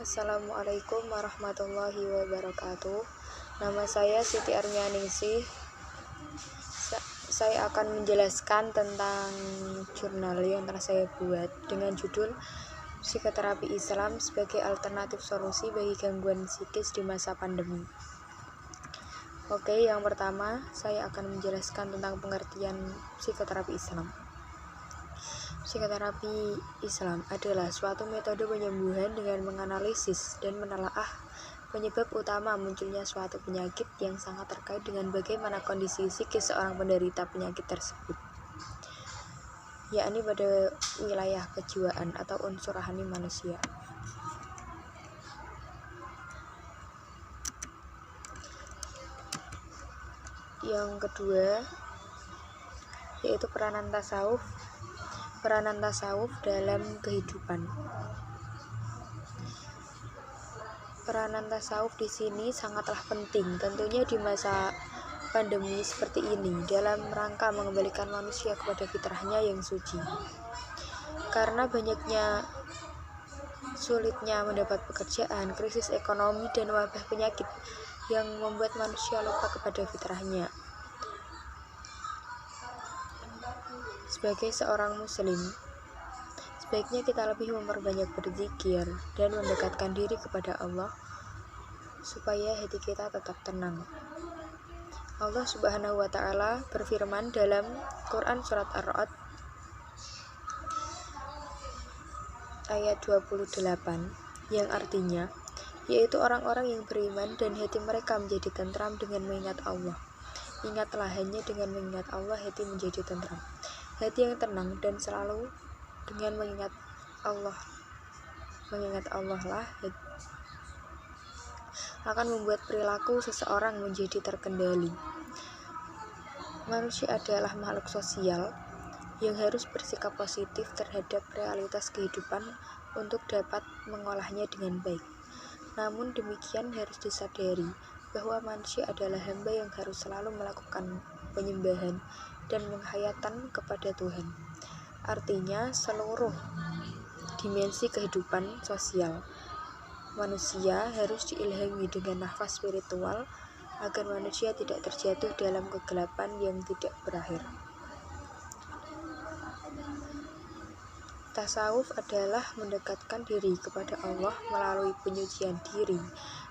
Assalamualaikum warahmatullahi wabarakatuh. Nama saya Siti Armianingsih. Saya akan menjelaskan tentang jurnal yang telah saya buat dengan judul Psikoterapi Islam sebagai alternatif solusi bagi gangguan psikis di masa pandemi. Oke, yang pertama saya akan menjelaskan tentang pengertian psikoterapi Islam. Psikoterapi Islam adalah suatu metode penyembuhan dengan menganalisis dan menelaah penyebab utama munculnya suatu penyakit yang sangat terkait dengan bagaimana kondisi psikis seorang penderita penyakit tersebut, yakni pada wilayah kejiwaan atau unsur rohani manusia. Yang kedua, yaitu peranan tasawuf dalam kehidupan. Peranan tasawuf di sini sangatlah penting, tentunya di masa pandemi seperti ini, dalam rangka mengembalikan manusia kepada fitrahnya yang suci. Karena banyaknya sulitnya mendapat pekerjaan, krisis ekonomi, dan wabah penyakit yang membuat manusia lupa kepada fitrahnya. Sebagai seorang muslim, sebaiknya kita lebih memperbanyak berzikir dan mendekatkan diri kepada Allah supaya hati kita tetap tenang. Allah Subhanahu wa Ta'ala berfirman dalam Quran surat Ar-Ra'd ayat 28 yang artinya, yaitu orang-orang yang beriman dan hati mereka menjadi tentram dengan mengingat Allah. Ingatlah, hanya dengan mengingat Allah hati menjadi tentram. Hati yang tenang dan selalu dengan mengingat Allah lah akan membuat perilaku seseorang menjadi terkendali. Manusia adalah makhluk sosial yang harus bersikap positif terhadap realitas kehidupan untuk dapat mengolahnya dengan baik. Namun demikian harus disadari bahwa manusia adalah hamba yang harus selalu melakukan penyembahan dan penghayatan kepada Tuhan. Artinya seluruh dimensi kehidupan sosial manusia harus diilhami dengan nafas spiritual agar manusia tidak terjatuh dalam kegelapan yang tidak berakhir. Tasawuf adalah mendekatkan diri kepada Allah melalui penyucian diri,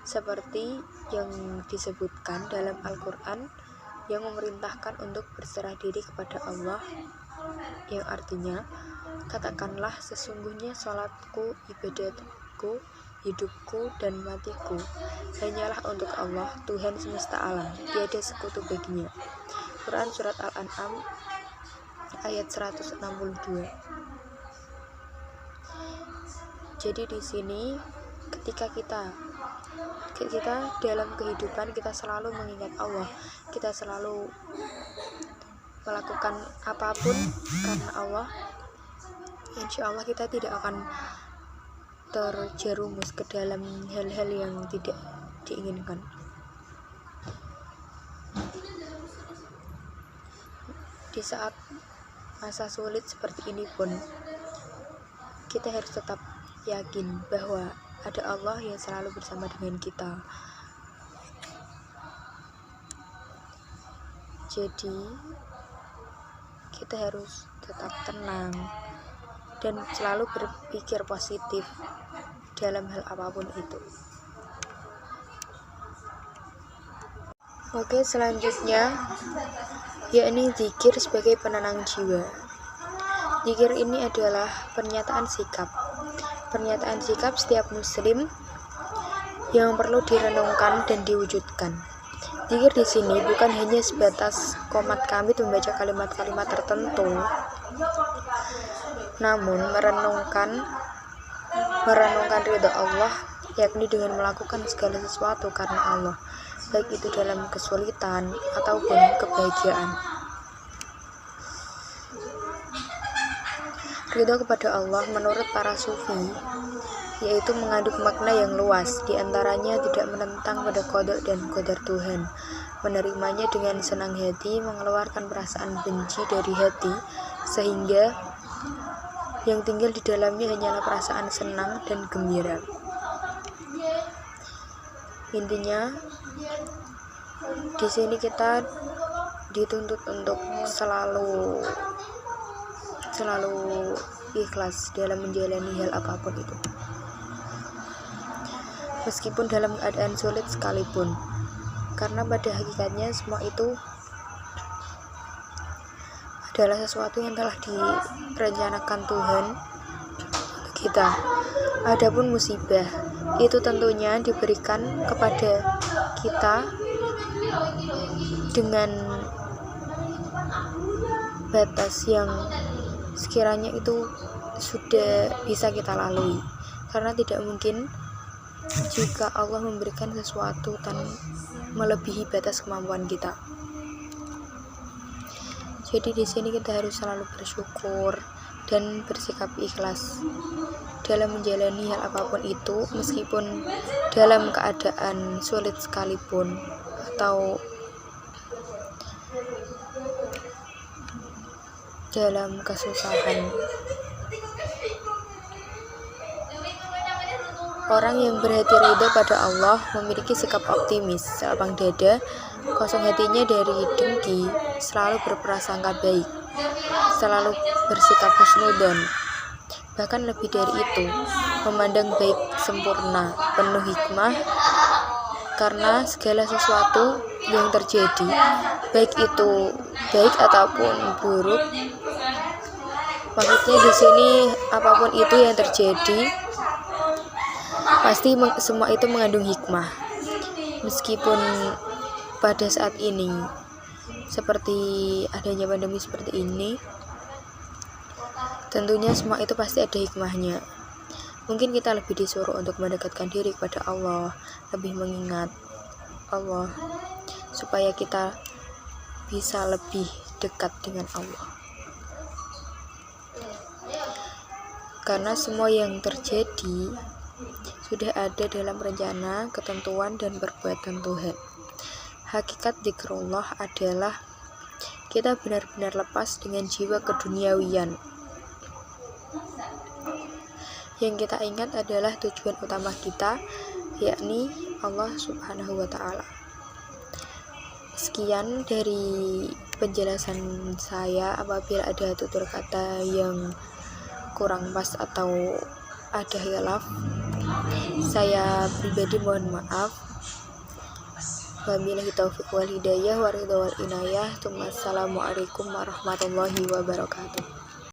seperti yang disebutkan dalam Al-Quran yang memerintahkan untuk berserah diri kepada Allah, yang artinya, katakanlah sesungguhnya salatku, ibadatku, hidupku, dan matiku hanyalah untuk Allah, Tuhan semesta alam, tiada sekutu baginya. Quran surat Al-An'am ayat 162. Jadi di sini ketika kita dalam kehidupan kita selalu mengingat Allah, kita selalu melakukan apapun karena Allah, insya Allah kita tidak akan terjerumus ke dalam hal-hal yang tidak diinginkan. Di saat masa sulit seperti ini pun kita harus tetap yakin bahwa ada Allah yang selalu bersama dengan kita. Jadi kita harus tetap tenang dan selalu berpikir positif dalam hal apapun itu. Oke, selanjutnya yakni zikir sebagai penenang jiwa. Zikir ini adalah pernyataan sikap setiap muslim yang perlu direnungkan dan diwujudkan. Zikir di sini bukan hanya sebatas qomat kamit membaca kalimat-kalimat tertentu, namun merenungkan ridha Allah, yakni dengan melakukan segala sesuatu karena Allah, baik itu dalam kesulitan ataupun kebahagiaan. Ridha kepada Allah menurut para sufi yaitu mengandung makna yang luas, diantaranya tidak menentang pada qada dan qadar Tuhan, menerimanya dengan senang hati, mengeluarkan perasaan benci dari hati sehingga yang tinggal di dalamnya hanyalah perasaan senang dan gembira. Intinya di sini kita dituntut untuk selalu ikhlas dalam menjalani hal apapun itu, meskipun dalam keadaan sulit sekalipun, karena pada hakikatnya semua itu adalah sesuatu yang telah direncanakan Tuhan untuk kita. Adapun musibah itu tentunya diberikan kepada kita dengan batas yang sekiranya itu sudah bisa kita lalui, karena tidak mungkin jika Allah memberikan sesuatu melebihi batas kemampuan kita. Jadi di sini kita harus selalu bersyukur dan bersikap ikhlas dalam menjalani hal apapun itu, meskipun dalam keadaan sulit sekalipun atau dalam kesusahan. Orang yang berhati ridho pada Allah memiliki sikap optimis, lapang dada, kosong hatinya dari dengki, selalu berprasangka baik, selalu bersikap husnudzon. Bahkan lebih dari itu, memandang baik sempurna, penuh hikmah, karena segala sesuatu yang terjadi, baik itu baik ataupun buruk, maksudnya di sini apapun itu yang terjadi, pasti semua itu mengandung hikmah. Meskipun pada saat ini seperti adanya pandemi seperti ini, tentunya semua itu pasti ada hikmahnya. Mungkin kita lebih disuruh untuk mendekatkan diri kepada Allah, lebih mengingat Allah, supaya kita bisa lebih dekat dengan Allah. Karena semua yang terjadi sudah ada dalam rencana, ketentuan, dan perbuatan Tuhan. Hakikat zikrullah adalah kita benar-benar lepas dengan jiwa keduniawian. Yang kita ingat adalah tujuan utama kita, yakni Allah Subhanahu wa Ta'ala. Sekian dari penjelasan saya. Apabila ada tutur kata yang kurang pas atau ada khilaf, saya pribadi mohon maaf. Wabillahi taufiq wal hidayah wa ridha wal inayah. Assalamualaikum warahmatullahi wabarakatuh.